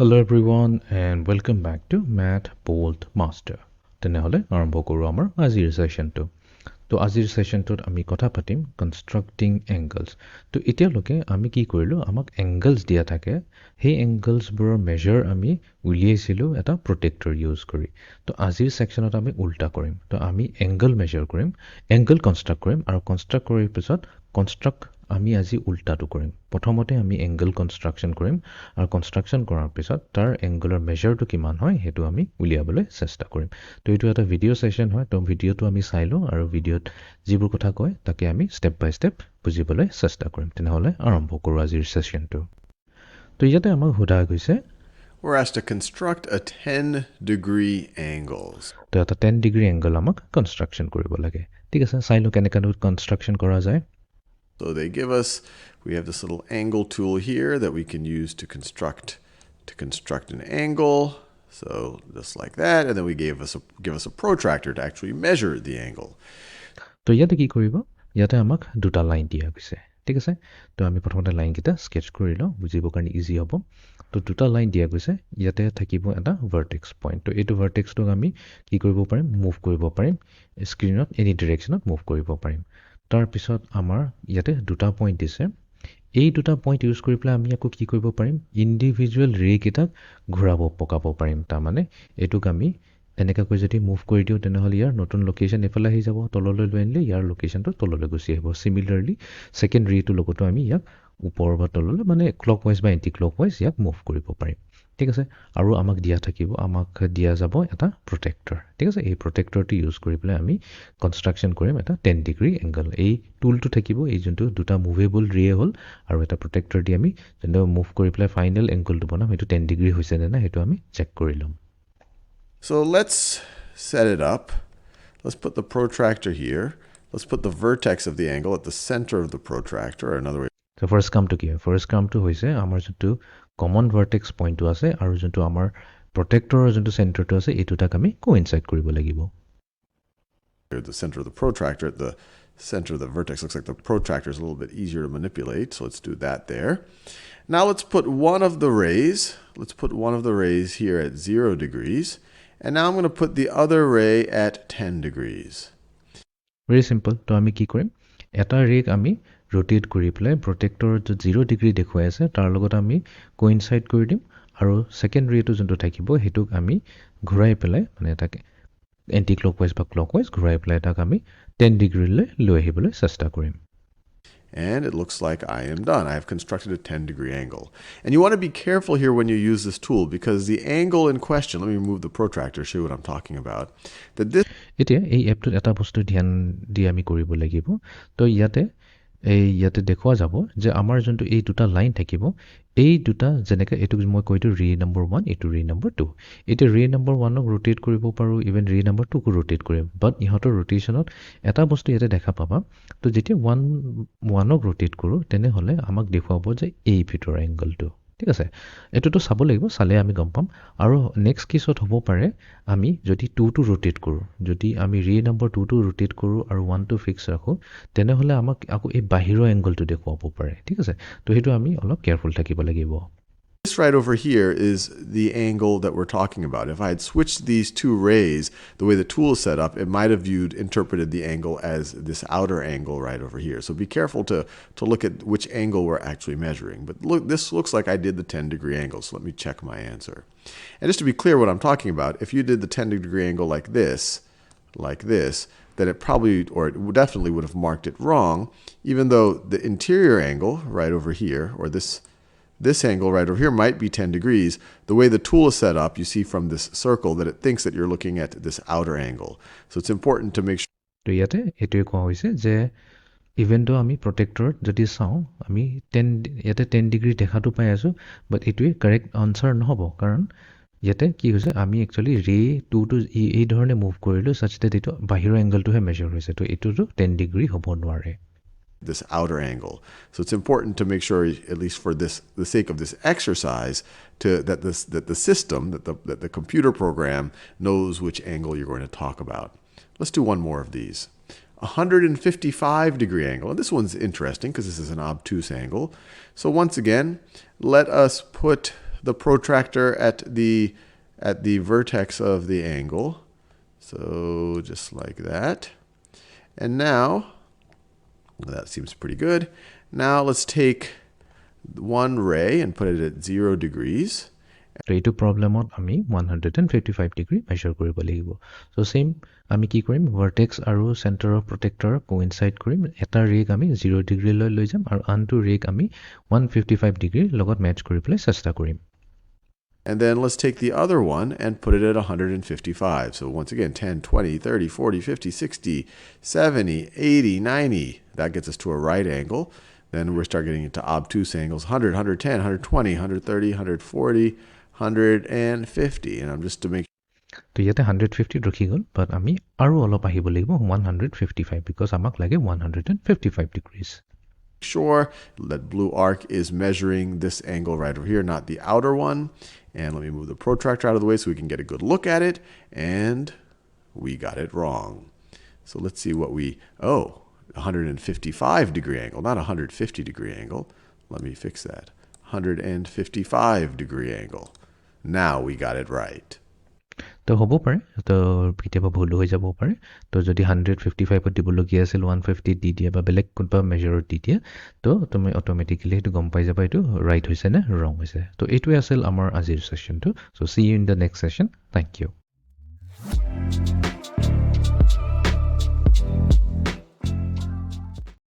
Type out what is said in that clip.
Hello everyone and welcome back to Math Bold Master. তেনেহলে আৰম্ভ কৰো আমাৰ আজিৰ সেশনটো। তো আজিৰ সেশনটোত আমি কথা পাতিম কনস্ট্ৰাক্টিং এংগলছ। তো এতিয়ালৈকে আমি কি কৰিলো আমাক এংগলছ দিয়া থাকে সেই এংগলছবোৰৰ মেজাৰ আমি উলিয়াইছিলো এটা প্ৰটেক্টৰ ইউজ কৰি। তো আজিৰ সেকশনত আমি উল্টা কৰিম। তো আমি এংগল মেজাৰ কৰিম, এংগল কনস্ট্ৰাক্ট কৰিম আৰু কনস্ট্ৰাক্ট কৰাৰ পিছত কনস্ট্ৰাক্ট আমি আজি উল্টাটো কৰিম। প্ৰথমতে আমি এংগল কনস্ট্ৰাকশন কৰিম আৰু কনস্ট্ৰাকশন কৰাৰ পিছত তাৰ এংগলৰ মেজাৰটো কিমান হয় সেইটো আমি উলিয়াবলৈ চেষ্টা কৰিম। তো এইটো এটা ভিডিঅ' সেশন হয়, তো ভিডিঅ'টো আমি চাই লওঁ আৰু ভিডিঅ'ত যিবোৰ কথা কয় তাকে আমি ষ্টেপ বাই ষ্টেপ বুজিবলৈ চেষ্টা কৰিম। তেনেহ'লে আৰম্ভ কৰোঁ আজিৰ সেশনটো। তো ইয়াতে আমাক সোধা গৈছে We're asked to construct a 10-degree angles. তো এটা 10 ডিগ্ৰী এংগল আমাক কনস্ট্ৰাকশন কৰিব লাগে। ঠিক আছে, চাই লওঁ কেনেকৈ কনস্ট্ৰাকশন কৰা যায়। So they give us, we have this little angle tool here that we can use to construct an angle. So just like that, and then we give us a protractor to actually measure the angle. তো ইয়াতে কি কৰিব, ইয়াতে আমাক দুটা line দিয়া গৈছে। ঠিক আছে, তো আমি প্ৰথমতে লাইনকেইটা স্কেচ কৰি লওঁ, বুজিবৰ কাৰণে ইজি হ'ব। তো দুটা লাইন দিয়া গৈছে, ইয়াতে থাকিব এটা ভাৰ্টেক্স পইণ্ট। তো এইটো ভাৰ্টেক্সটোক আমি কি কৰিব পাৰিম, মুভ কৰিব পাৰিম, স্ক্ৰীনত এনি ডিৰেকশ্যনত মুভ কৰিব পাৰিম। তাৰপিছত আমাৰ ইয়াতে দুটা পইণ্ট দিছে, এই দুটা পইণ্ট ইউজ কৰি পেলাই আমি আকৌ কি কৰিব পাৰিম, ইণ্ডিভিজুৱেল ৰেকেইটাক ঘূৰাব পকাব পাৰিম। তাৰমানে এইটোক আমি এনেকৈ যদি মুভ কৰি দিওঁ তেনেহ'লে ইয়াৰ নতুন লোকেশ্যন এইফালে আহি যাব, তললৈ লৈ আনিলে ইয়াৰ লোকেশ্যনটো তললৈ গুচি আহিব। চিমিলাৰলি ছেকেণ্ড ৰেটোৰ লগতো আমি ইয়াক ওপৰ বা তললৈ মানে ক্লকৱাইজ বা এণ্টি ক্লকৱাইজ ইয়াক মুভ কৰিব পাৰিম। ঠিক আছে, আৰু আমাক দিয়া যাব এটা প্ৰটেক্টৰ। ঠিক আছে, এই প্ৰটেক্টৰটো ইউজ কৰি পেলাই আমি কনষ্ট্ৰাকশ্যন কৰিম এটা 10 ডিগ্ৰী এংগল। এই টুলটো থাকিব, এই যোনটো দুটা মুভেবল ৰে হ'ল আৰু এটা প্ৰটেক্টৰ দি আমি যোনটো মুভ কৰি পেলাই ফাইনেল এংগলটো বনাম সেইটো 10 ডিগ্ৰী হৈছে নে নাই সেইটো আমি চেক কৰি ল'ম। So let's set it up. Let's put the protractor here. Let's put the vertex of the angle at the center of the protractor, or another way. So first কামটো কি হয়, ফাৰ্ষ্ট কামটো হৈছে আমাৰ যোনটো কমন ভাৰ্টেক্স পইণ্টটো আছে আৰু যোনটো আমাৰ প্ৰটেক্টৰৰ যোনটো চেণ্টাৰটো আছে এই দুটাক আমি কোইনচাইড কৰিব লাগিব। At the center of the protractor, at the center of the vertex, looks like the protractor is a little bit easier to manipulate, so let's do that there. Now let's put one of the rays here at 0 degrees, and now I'm going to put the other ray at 10 degrees. Very simple. তো আমি কি কৰিম, এটা rack আমি rotate কৰি পেলাই protector 0 degree দেখুৱাই আছে তাৰ লগত আমি কোইনচাইড কৰি দিম, আৰু ছেকেণ্ড ৰেটো যোনটো থাকিব সেইটোক আমি ঘূৰাই পেলাই মানে তাক এণ্টি ক্লকৱাইজ বা ক্লকৱাইজ ঘূৰাই পেলাই তাক আমি 10 ডিগ্ৰীলৈ লৈ আহিবলৈ চেষ্টা কৰিম। And it looks like I am done. I have constructed a 10-degree angle. And you want to be careful here when you use this tool because the angle in question, let me remove the protractor, show you what I'm talking about. এতিয়া এই এপটোত এটা বস্তু ধ্যান দি আমি কৰিব লাগিব। তো ইয়াতে দেখুওৱা যাব যে আমাৰ যোনটো এই দুটা লাইন থাকিব, এই দুটা যেনেকৈ এইটোক মই কৈতো ৰে নম্বৰ 1, এইটো ৰে নম্বৰ 2। এতিয়া ৰে নম্বৰ 1ক ৰোটেট কৰিব পাৰোঁ, ইভেন ৰে নম্বৰ 2কো ৰোটেট কৰিম, বাট ইহঁতৰ ৰোটেশ্যনত এটা বস্তু ইয়াতে দেখা পাবা। তো যেতিয়া 1ক ৰোটেট কৰোঁ তেনেহ'লে আমাক দেখুৱাব যে এই ভিতৰৰ এংগলটো। ঠিক আছে, এইটোতো চাব লাগিব, চালে আমি গম পাম। আৰু নেক্সট কেছত হ'ব পাৰে আমি যদি 2টো ৰোটেট কৰোঁ, যদি আমি ৰে নম্বৰ 2টো ৰোটেট কৰোঁ আৰু 1টো ফিক্স ৰাখোঁ তেনেহ'লে আমাক আকৌ এই বাহিৰৰ এংগলটো দেখুৱাব পাৰে। ঠিক আছে, তো সেইটো আমি অলপ কেয়াৰফুল থাকিব লাগিব। This right over here is the angle that we're talking about. If I had switched these two rays, the way the tool is set up, it might have interpreted the angle as this outer angle right over here. So be careful to look at which angle we're actually measuring. But look, this looks like I did the 10-degree angle, so let me check my answer. And just to be clear what I'm talking about, if you did the 10-degree angle like this, then it probably, or it definitely would have marked it wrong, even though the interior angle right over here, or this angle right over here might be 10 degrees. The way the tool is set up, you see from this circle that it thinks that you're looking at this outer angle. So it's important to make sure. তো ইয়াতে এইটোৱে কোৱা হৈছে যে even তো আমি প্ৰটেক্টৰত যদি চাওঁ আমি ইয়াতে 10 ডিগ্ৰী দেখাটো পাই আছোঁ, বাট এইটোৱে কাৰেক্ট আনচাৰ নহ'ব, কাৰণ ইয়াতে কি হৈছে আমি একচুৱেলি ৰে 2টো এই ধৰণে মুভ কৰিলোঁ চাচ ডেট এইটো বাহিৰৰ এংগলটোহে মেজাৰ হৈছে, তো এইটোতো 10 ডিগ্ৰী হ'ব নোৱাৰে। This outer angle. So it's important to make sure, at least for the sake of this exercise, that the system, that the computer program knows which angle you're going to talk about. Let's do one more of these. 155-degree angle. And this one's interesting because this is an obtuse angle. So once again, let us put the protractor at the vertex of the angle. So just like that. And now, well, that seems pretty good. Now let's take one ray and put it at 0 degrees. তো এইটো প্ৰব্লেমত আমি 155 degree measure কৰিব লাগিব চ' same আমি কি কৰিম vertex আৰু চেণ্টাৰ অফ প্ৰটেক্টৰ কোইনচাইড কৰিম এটা ৰেক আমি 0 ডিগ্ৰীলৈ লৈ যাম আৰু আনটো ৰেক আমি 155 ডিগ্ৰীৰ লগত মেটচ কৰি পেলাই চেষ্টা কৰিম And then let's take the other one and put it at 155. So once again, 10, 20, 30, 40, 50, 60, 70, 80, 90. That gets us to a right angle. Then we start getting into obtuse angles, 100, 110, 120, 130, 140, 150. And I'm just to make তো ইয়াতে 150 ৰখি গ'ল বাট আমি আৰু অলপ আহিব লাগিব 155 because আমাক লাগে 155 degrees sure that blue arc is measuring this angle right over here, not the outer one. And let me move the protractor out of the way so we can get a good look at it. And we got it wrong. So let's see what 155 degree angle, not 150 degree angle. Let me fix that. 155 degree angle. Now we got it right. তো হ'ব পাৰে তো কেতিয়াবা ভুল হৈ যাব পাৰে তো যদি 155ত দিবলগীয়া আছিল 150 দি দিয়া বা বেলেগ কোনোবা মেজাৰত দি দিয়া তো তুমি অট'মেটিকেলি সেইটো গম পাই যাবা এইটো ৰাইট হৈছে নে ৰং হৈছে তো এইটোৱে আছিল আমাৰ আজিৰ ছেশ্যনটো so' see you in the next session thank U